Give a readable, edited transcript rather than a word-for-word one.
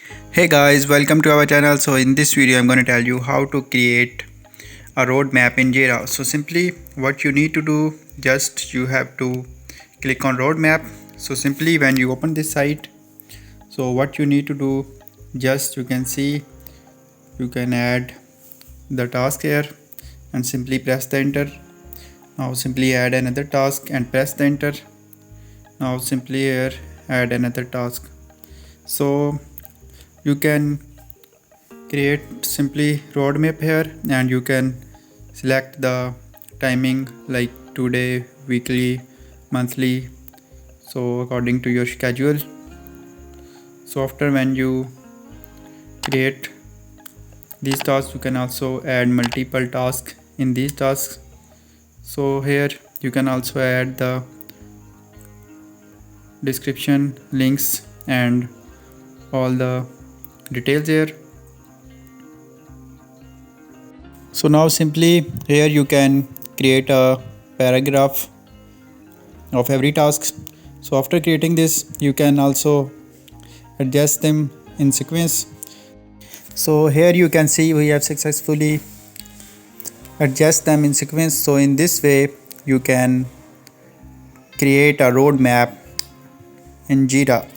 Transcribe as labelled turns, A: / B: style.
A: Hey guys, welcome to our channel. So in this video I'm going to tell you how to create a roadmap in Jira. So simply what you need to do, just you have to click on roadmap. So simply when you open this site, so what you need to do, just you can see you can add the task here and simply press the enter. Now simply add another task and press the enter. Now simply here add another task. So you can create simply roadmap here and you can select the timing like today, weekly, monthly, so according to your schedule. So after when you create these tasks, you can also add multiple tasks in these tasks. So here you can also add the description, links and all the details here. So now simply here you can create a paragraph of every task. So after creating this, you can also adjust them in sequence. So here you can see we have successfully adjust them in sequence. So in this way you can create a roadmap in Jira.